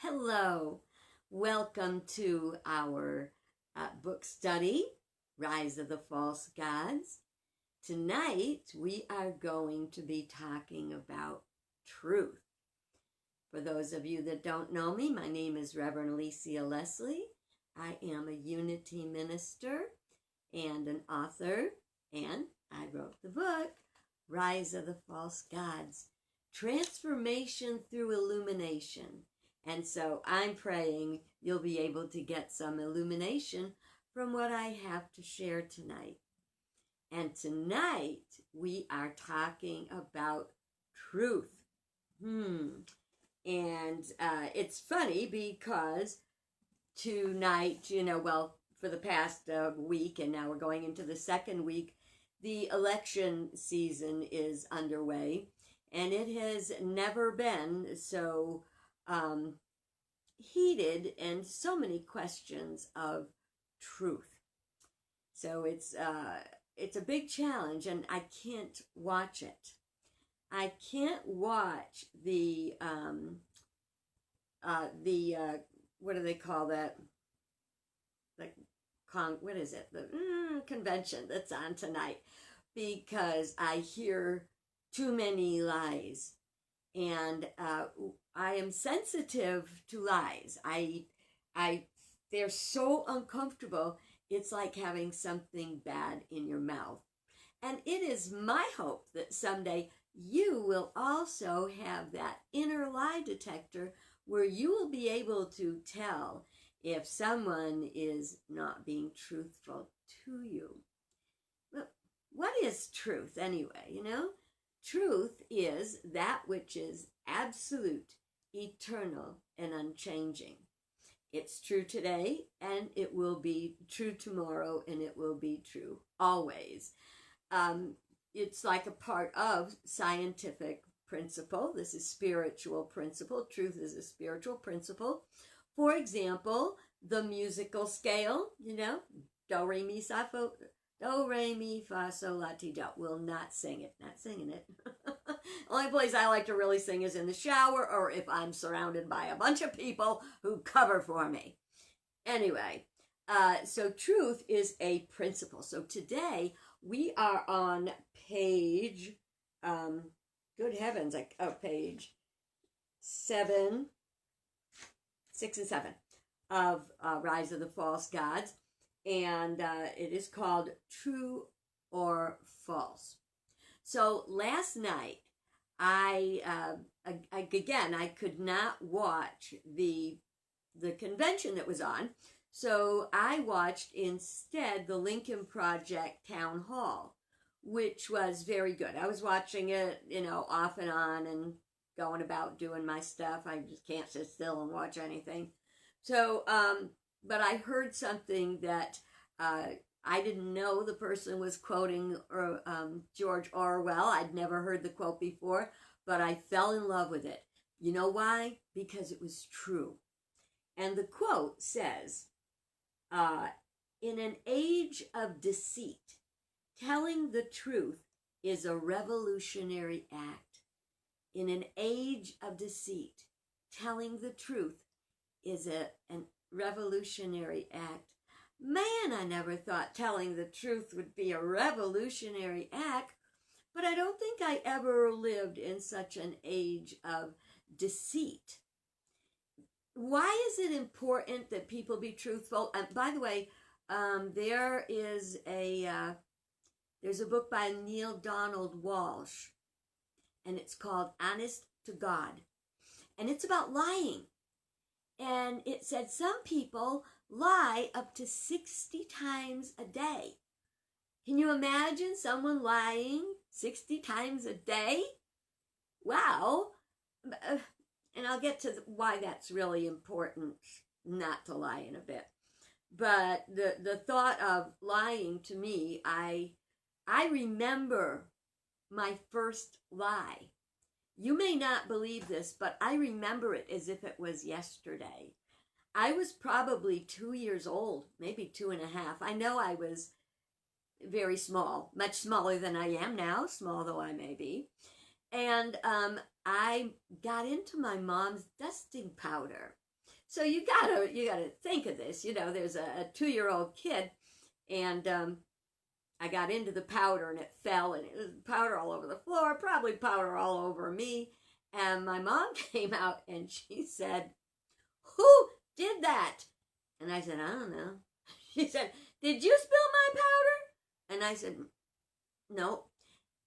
Hello, welcome to our book study, Rise of the False Gods. Tonight we are going to be talking about truth. For those of you that don't know me, my name is Reverend Alicia Leslie. I am a Unity minister and an author, and I wrote the book, Rise of the False Gods, Transformation Through Illumination. And so I'm praying you'll be able to get some illumination from what I have to share tonight. And tonight we are talking about truth. And it's funny because tonight, for the past week, and now we're going into the second week, the election season is underway, and it has never been so heated and so many questions of truth. So it's a big challenge, and I can't watch it. I can't watch the what do they call that? What is it? The convention that's on tonight, because I hear too many lies, and I am sensitive to lies. They're so uncomfortable. It's like having something bad in your mouth. And it is my hope that someday you will also have that inner lie detector where you will be able to tell if someone is not being truthful to you. But what is truth anyway, Truth is that which is absolute, eternal, and unchanging. It's true today, and it will be true tomorrow, and it will be true always. It's like a part of scientific principle. This is spiritual principle. Truth is a spiritual principle. For example, the musical scale, do, re, mi, fa, sol, do, re, mi, fa, sol, la, ti, do. Will not sing it. Not singing it. Only place I like to really sing is in the shower, or if I'm surrounded by a bunch of people who cover for me. Anyway, so truth is a principle. So today we are on page, good heavens, page 7, 6 and 7 of Rise of the False Gods. And it is called True or False. So last night, I could not watch the convention that was on. So I watched instead the Lincoln Project Town Hall, which was very good. I was watching it, off and on and going about doing my stuff. I just can't sit still and watch anything. So, but I heard something that I didn't know the person was quoting George Orwell. I'd never heard the quote before, but I fell in love with it. You know why? Because it was true. And the quote says, in an age of deceit, telling the truth is a revolutionary act. In an age of deceit, telling the truth is a revolutionary act. Man, I never thought telling the truth would be a revolutionary act, but I don't think I ever lived in such an age of deceit. Why is it important that people be truthful? By the way, there's a book by Neale Donald Walsch, and it's called Honest to God, and it's about lying. And it said some people lie up to 60 times a day. Can you imagine someone lying 60 times a day? Wow. And I'll get to why that's really important not to lie in a bit. But the thought of lying, to me, I remember my first lie. You may not believe this, but I remember it as if it was yesterday. I was probably 2 years old, maybe 2.5. I know I was very small, much smaller than I am now, small though I may be. And I got into my mom's dusting powder. So you gotta think of this. You know, there's a 2-year-old kid, and I got into the powder and it fell, and it was powder all over the floor, probably powder all over me. And my mom came out and she said, "Who did that?" And I said, "I don't know." She said, "Did you spill my powder?" And I said, "No."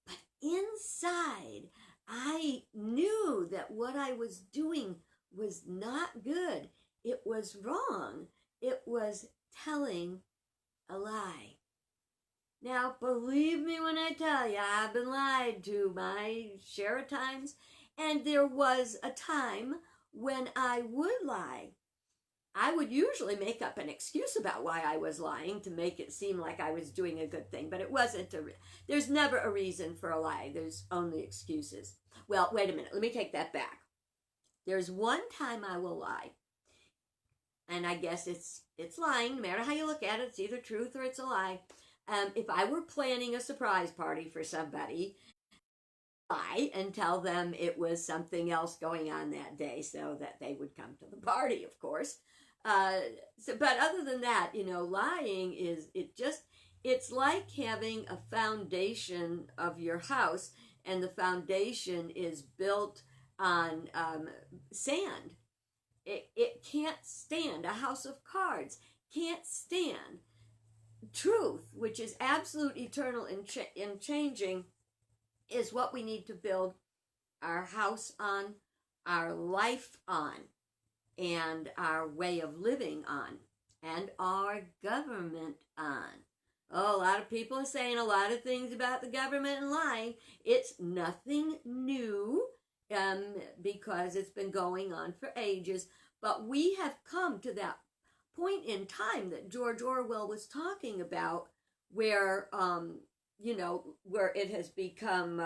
But inside, I knew that what I was doing was not good. It was wrong. It was telling a lie. Now, believe me when I tell you, I've been lied to my share of times, and there was a time when I would lie. I would usually make up an excuse about why I was lying to make it seem like I was doing a good thing, but it wasn't there's never a reason for a lie. There's only excuses. Well, wait a minute. Let me take that back. There's one time I will lie, and I guess it's lying. No matter how you look at it, it's either truth or it's a lie. If I were planning a surprise party for somebody, lie and tell them it was something else going on that day so that they would come to the party, of course. But other than that, you know, lying it's like having a foundation of your house, and the foundation is built on sand. It can't stand. A house of cards can't stand truth, which is absolute, eternal, and changing, is what we need to build our house on, our life on, and our way of living on, and our government on. Oh, a lot of people are saying a lot of things about the government and lying. It's nothing new, because it's been going on for ages. But we have come to that point in time that George Orwell was talking about, where where it has become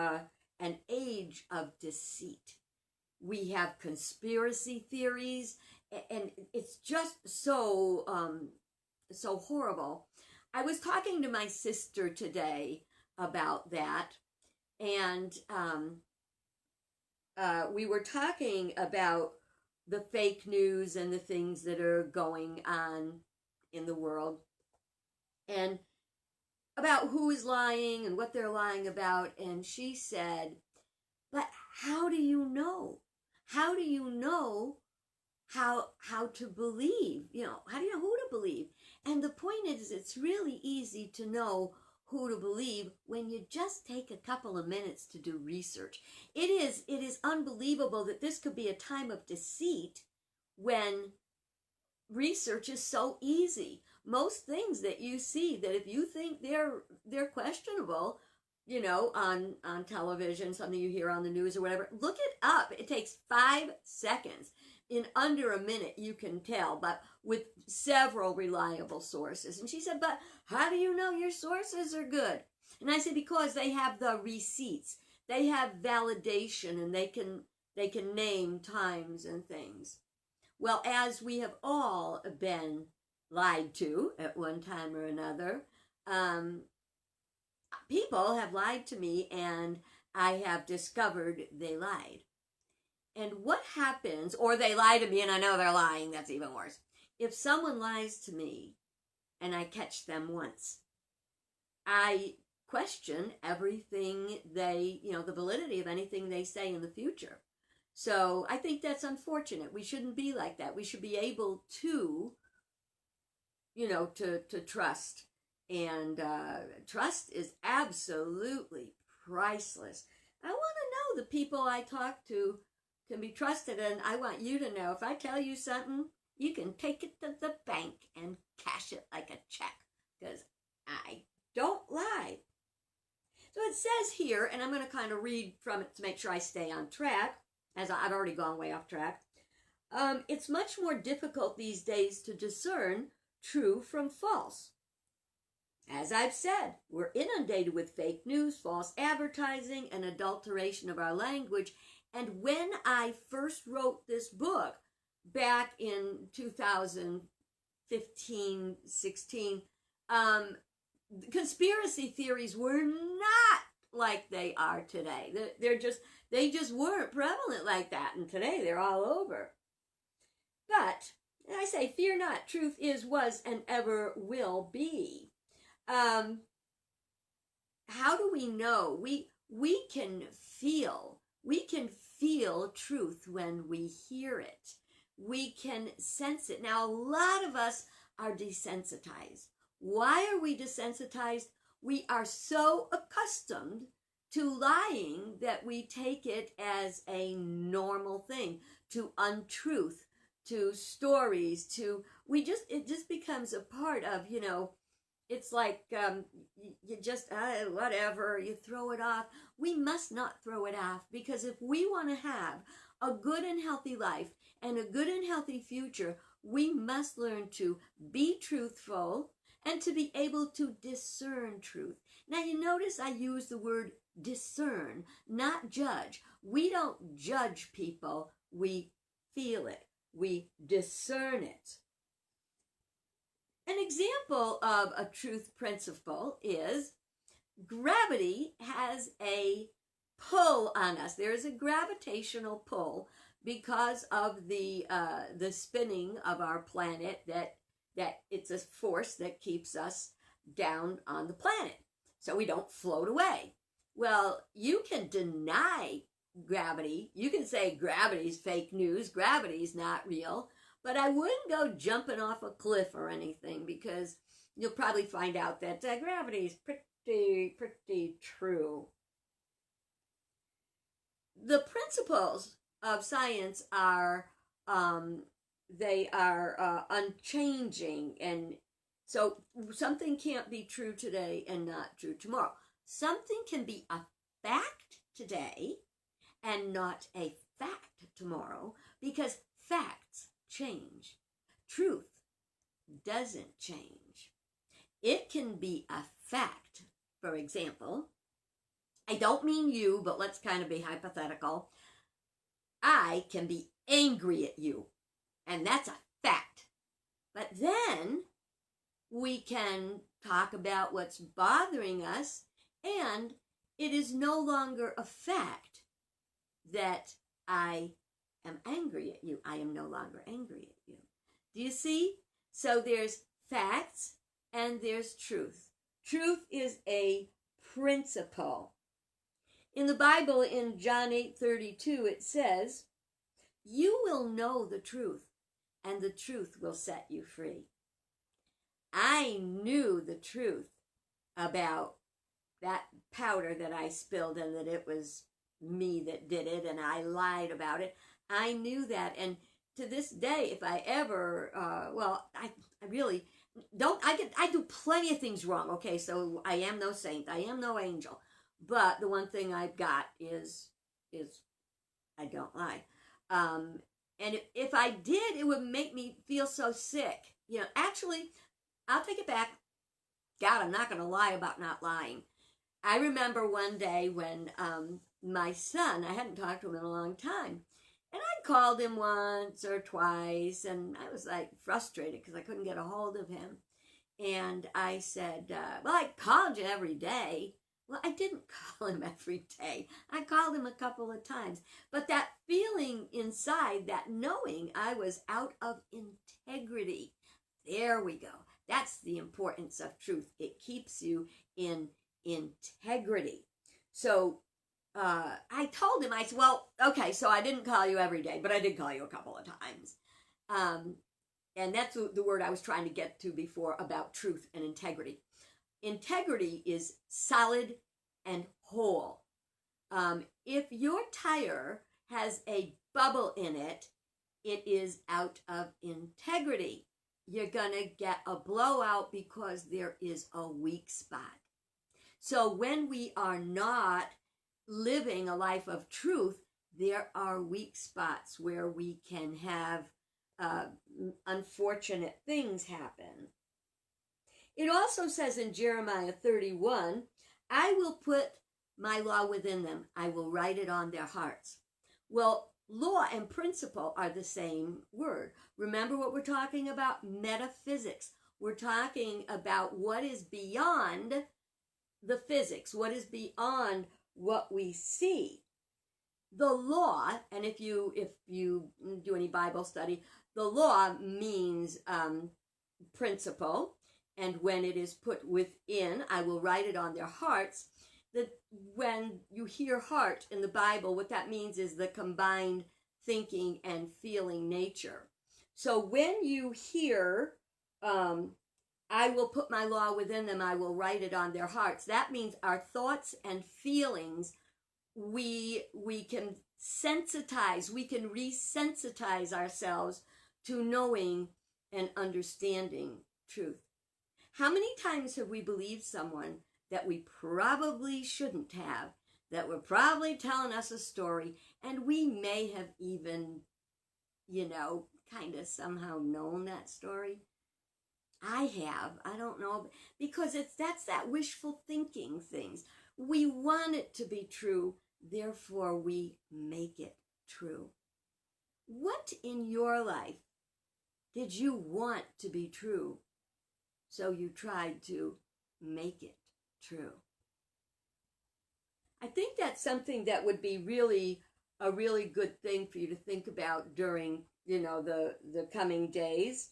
an age of deceit. We have conspiracy theories, and it's just so horrible. I was talking to my sister today about that, and we were talking about the fake news and the things that are going on in the world, and about who is lying and what they're lying about. And she said, "But how do you know? How do you know how to believe? You know, how do you know who to believe?" And the point is, it's really easy to know who to believe when you just take a couple of minutes to do research. It is unbelievable that this could be a time of deceit when research is so easy. Most things that you see, that if you think they're questionable, you know, on television, something you hear on the news or whatever, look it up. It takes 5 seconds. In under a minute, you can tell, but with several reliable sources. And she said, "But how do you know your sources are good?" And I said, "Because they have the receipts. They have validation, and they can name times and things." Well, as we have all been lied to at one time or another, people have lied to me, and I have discovered they lied. And what happens, or they lie to me and I know they're lying, that's even worse. If someone lies to me and I catch them once, I question everything the validity of anything they say in the future. So I think that's unfortunate. We shouldn't be like that. We should be able to, to trust. And trust is absolutely priceless. I want to know the people I talk to can be trusted, and I want you to know, if I tell you something, you can take it to the bank and cash it like a check, because I don't lie. So it says here, and I'm going to kind of read from it to make sure I stay on track, as I've already gone way off track. It's much more difficult these days to discern true from false. As I've said, we're inundated with fake news, false advertising, and adulteration of our language. And when I first wrote this book back in 2015, 16, conspiracy theories were not like they are today. They just weren't prevalent like that. And today they're all over. But And I say, fear not, truth is, was, and ever will be. Um, how do we know? We can feel. We can feel truth when we hear it. We can sense it. Now, a lot of us are desensitized. Why are we desensitized? We are so accustomed to lying that we take it as a normal thing, to untruth, to stories, to it just becomes a part of, it's like you just whatever, you throw it off. We must not throw it off, because if we want to have a good and healthy life and a good and healthy future, we must learn to be truthful and to be able to discern truth. Now, you notice I use the word discern, not judge. We don't judge people, we feel it, we discern it. An example of a truth principle is gravity has a pull on us. There is a gravitational pull because of the spinning of our planet, that it's a force that keeps us down on the planet so we don't float away. Well, you can deny gravity. You can say gravity's fake news, gravity's not real, but I wouldn't go jumping off a cliff or anything, because you'll probably find out that gravity is pretty true. The principles of science are they are unchanging, and so something can't be true today and not true tomorrow. Something can be a fact today and not a fact tomorrow, because facts change. Truth doesn't change. It can be a fact. For example, I don't mean you, but let's kind of be hypothetical. I can be angry at you, and that's a fact. But then we can talk about what's bothering us, and it is no longer a fact that I am angry at you. I am no longer angry at you. Do you see? So there's facts and there's truth. Truth is a principle. In the Bible, in John 8:32, it says, "You will know the truth, and the truth will set you free." I knew the truth about that powder that I spilled, and that it was me that did it, and I lied about it. I knew that, and to this day, if I ever, I really don't. I do plenty of things wrong. Okay, so I am no saint. I am no angel. But the one thing I've got is I don't lie. And if I did, it would make me feel so sick. Actually, I'll take it back. God, I'm not going to lie about not lying. I remember one day when my son, I hadn't talked to him in a long time, and I called him once or twice, and I was like frustrated because I couldn't get a hold of him. And I said, well, I called you every day. Well, I didn't call him every day. I called him a couple of times. But that feeling inside, that knowing I was out of integrity, there we go. That's the importance of truth. It keeps you in integrity. So I told him, I said, well, okay, so I didn't call you every day, but I did call you a couple of times. And that's the word I was trying to get to before about truth and integrity. Integrity is solid and whole. If your tire has a bubble in it, it is out of integrity. You're going to get a blowout because there is a weak spot. So when we are not living a life of truth, there are weak spots where we can have unfortunate things happen. It also says in Jeremiah 31, I will put my law within them. I will write it on their hearts. Well, law and principle are the same word. Remember what we're talking about? Metaphysics. We're talking about what is beyond the physics, what is beyond what we see. The law, and if you do any Bible study, the law means principle, and when it is put within, I will write it on their hearts. That when you hear heart in the Bible, what that means is the combined thinking and feeling nature. So when you hear, I will put my law within them, I will write it on their hearts, that means our thoughts and feelings, we can sensitize, we can resensitize ourselves to knowing and understanding truth. How many times have we believed someone that we probably shouldn't have, that were probably telling us a story, and we may have even, kind of somehow known that story? I have. I don't know, because that's that wishful thinking things. We want it to be true, therefore we make it true. What in your life did you want to be true, so you tried to make it true? I think that's something that would be a really good thing for you to think about during, the coming days.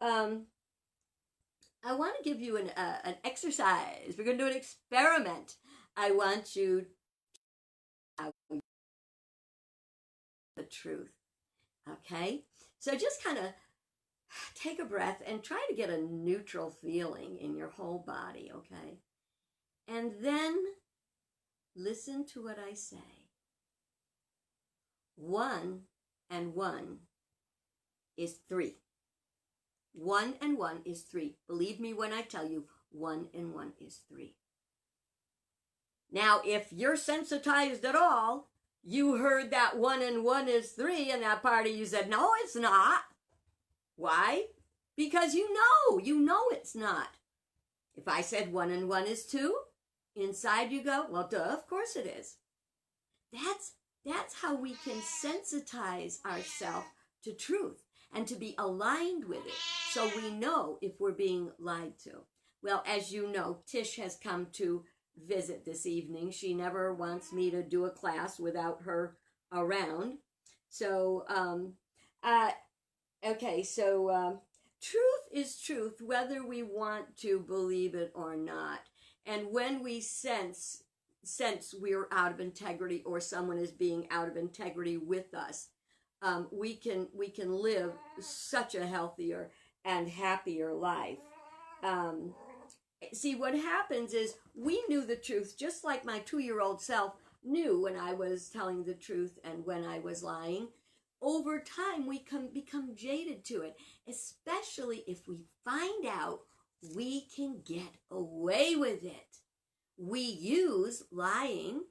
I want to give you an exercise. We're going to do an experiment. I want you to know the truth. Okay? So just kind of take a breath and try to get a neutral feeling in your whole body, okay? And then listen to what I say. 1 and 1 is 3. 1 and 1 is 3. Believe me when I tell you, 1 and 1 is 3. Now, if you're sensitized at all, you heard that 1 and 1 is 3, and that part of you said, no, it's not. Why? Because you know it's not. If I said 1 and 1 is 2, inside you go, well, duh, of course it is. That's how we can sensitize ourselves to truth and to be aligned with it, so we know if we're being lied to. Well, as you know, Tish has come to visit this evening. She never wants me to do a class without her around. So, truth is truth, whether we want to believe it or not. And when we sense we're out of integrity, or someone is being out of integrity with us, we can live such a healthier and happier life. See, what happens is we knew the truth, just like my 2-year-old self knew when I was telling the truth and when I was lying. Over time, we can become jaded to it, especially if we find out we can get away with it. We use lying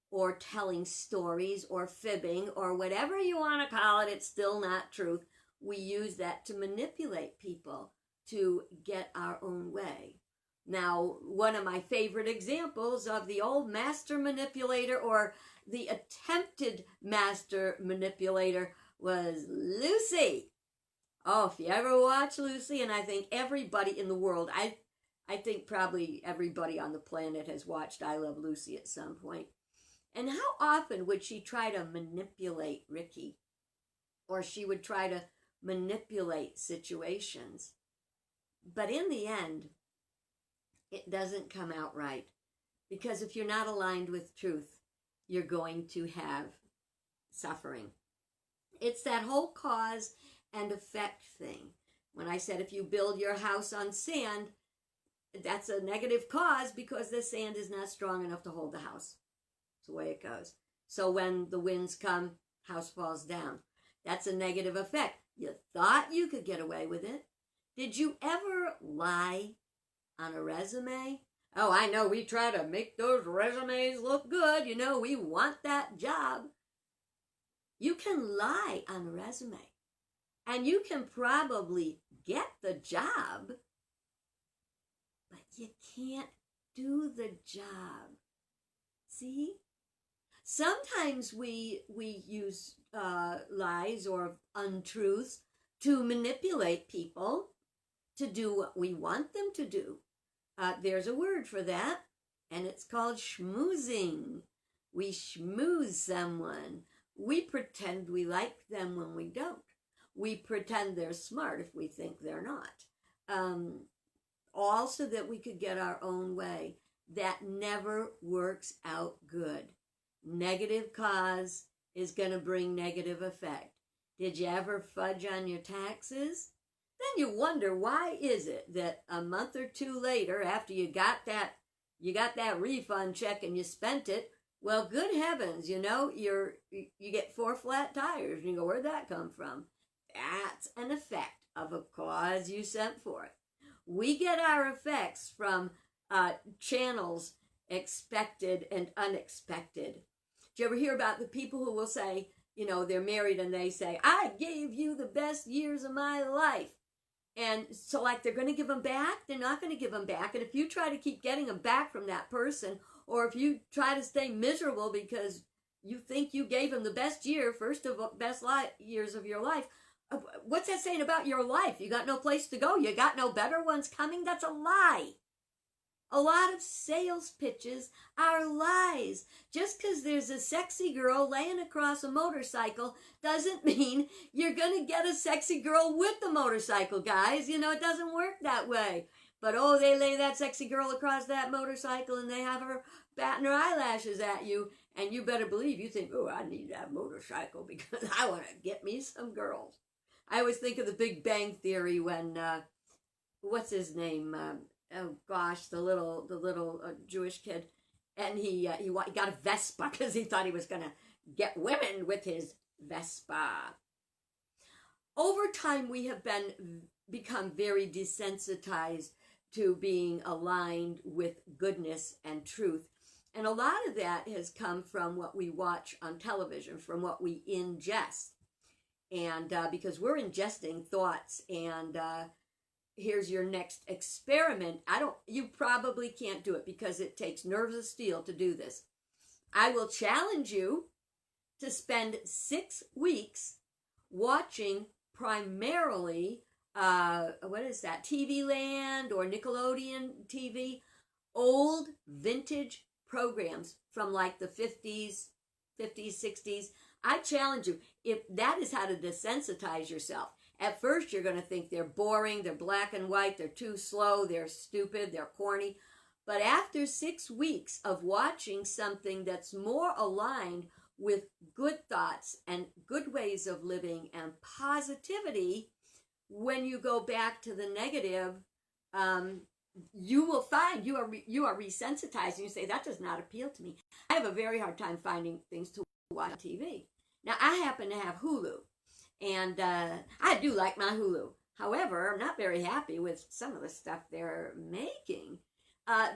or telling stories or fibbing or whatever you want to call it, it's still not truth. We use that to manipulate people to get our own way. Now, one of my favorite examples of the old master manipulator, or the attempted master manipulator, was Lucy. Oh, if you ever watch Lucy, and I think everybody in the world, I think probably everybody on the planet has watched I Love Lucy at some point. And how often would she try to manipulate Ricky? Or she would try to manipulate situations. But in the end, it doesn't come out right. Because if you're not aligned with truth, you're going to have suffering. It's that whole cause and effect thing. When I said if you build your house on sand, that's a negative cause because the sand is not strong enough to hold the house. That's the way it goes. So when the winds come, house falls down. That's a negative effect. You thought you could get away with it. Did you ever lie on a resume? Oh, I know, we try to make those resumes look good. You know, we want that job. You can lie on a resume, and you can probably get the job, but you can't do the job. See? Sometimes we use lies or untruths to manipulate people to do what we want them to do. There's a word for that, and it's called schmoozing. We schmooze someone. We pretend we like them when we don't. We pretend they're smart if we think they're not. All so that we could get our own way. That never works out good. Negative cause is going to bring negative effect. Did you ever fudge on your taxes? Then you wonder, why is it that a month or two later, after you got that refund check and you spent it, well, good heavens, you get 4 flat tires, and you go, where'd that come from? That's an effect of a cause you sent for it. We get our effects from channels expected and unexpected. Do you ever hear about the people who will say, they're married and they say, I gave you the best years of my life. And so like they're going to give them back? They're not going to give them back. And if you try to keep getting them back from that person, or if you try to stay miserable because you think you gave them the best years of your life, what's that saying about your life? You got no place to go. You got no better ones coming. That's a lie. A lot of sales pitches are lies. Just because there's a sexy girl laying across a motorcycle doesn't mean you're going to get a sexy girl with the motorcycle, guys. It doesn't work that way. But, they lay that sexy girl across that motorcycle and they have her batting her eyelashes at you. And you better believe you think, I need that motorcycle because I want to get me some girls. I always think of the Big Bang Theory when, what's his name? The little Jewish kid, and he got a Vespa because he thought he was going to get women with his Vespa. Over time, we have become very desensitized to being aligned with goodness and truth, and a lot of that has come from what we watch on television, from what we ingest, and because we're ingesting thoughts and here's your next experiment. You probably can't do it because it takes nerves of steel to do this. I will challenge you to spend 6 weeks watching primarily, TV Land or Nickelodeon TV, old vintage programs from like the 50s, 60s. I challenge you, if that is how to desensitize yourself. At first, you're going to think they're boring, they're black and white, they're too slow, they're stupid, they're corny. But after 6 weeks of watching something that's more aligned with good thoughts and good ways of living and positivity, when you go back to the negative, you will find you are resensitized and you say, that does not appeal to me. I have a very hard time finding things to watch on TV. Now, I happen to have Hulu. And I do like my Hulu. However, I'm not very happy with some of the stuff they're making.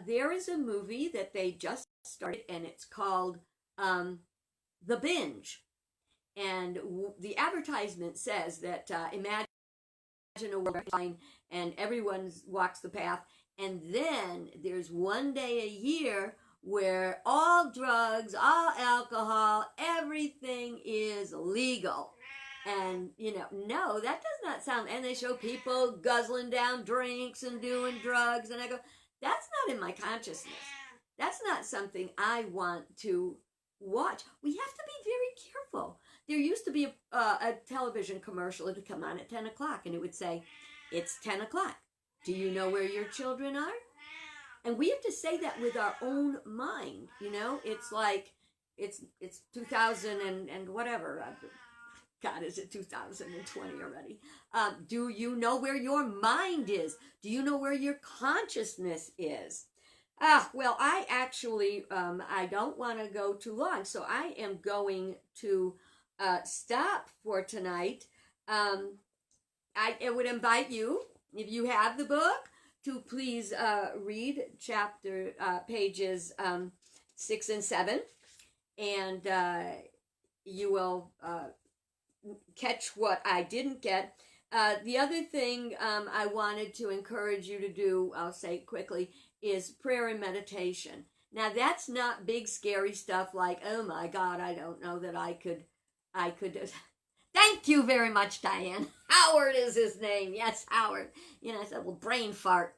There is a movie that they just started, and it's called The Binge. And the advertisement says that imagine a world and everyone walks the path. And then there's one day a year where all drugs, all alcohol, everything is legal. And, no, that does not sound, and they show people guzzling down drinks and doing drugs, and I go, that's not in my consciousness. That's not something I want to watch. We have to be very careful. There used to be a television commercial that would come on at 10 o'clock, and it would say, it's 10 o'clock. Do you know where your children are? And we have to say that with our own mind, It's like, it's 2000 and whatever. God, is it 2020 already? Do you know where your mind is? Do you know where your consciousness is? Well, I actually, I don't want to go too long, so I am going to stop for tonight. I would invite you, if you have the book, to please read pages 6 and 7, and you will catch what I didn't get. The other thing I wanted to encourage you to do, I'll say quickly, is prayer and meditation. Now, that's not big scary stuff like, oh my God, I don't know that I could. Thank you very much, Diane. Howard is his name. Yes, Howard. I said, well, brain fart.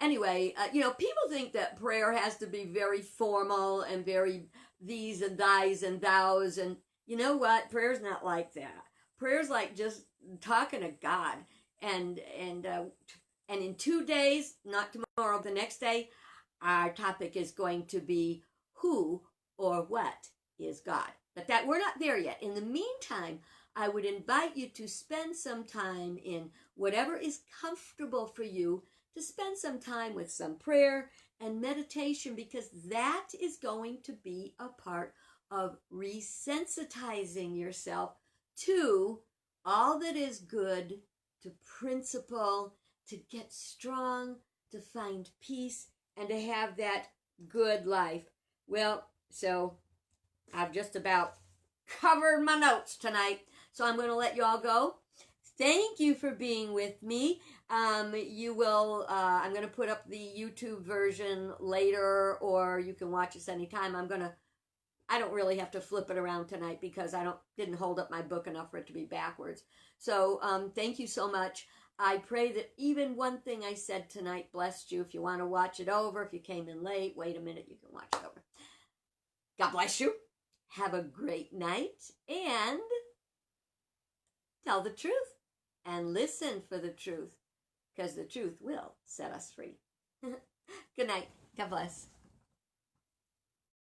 Anyway, people think that prayer has to be very formal and very these and thys and thous. And you know what? Prayer's not like that. Prayer's like just talking to God. And in 2 days, not tomorrow, the next day, our topic is going to be who or what is God. But that we're not there yet. In the meantime, I would invite you to spend some time in whatever is comfortable for you, to spend some time with some prayer and meditation, because that is going to be a part of resensitizing yourself to all that is good, to principle, to get strong, to find peace, and to have that good life. Well, so I've just about covered my notes tonight, so I'm going to let you all go. Thank you for being with me. I'm going to put up the YouTube version later, or you can watch us anytime. I don't really have to flip it around tonight because didn't hold up my book enough for it to be backwards. So thank you so much. I pray that even one thing I said tonight blessed you. If you want to watch it over, if you came in late, wait a minute, you can watch it over. God bless you. Have a great night, and tell the truth and listen for the truth, because the truth will set us free. Good night. God bless.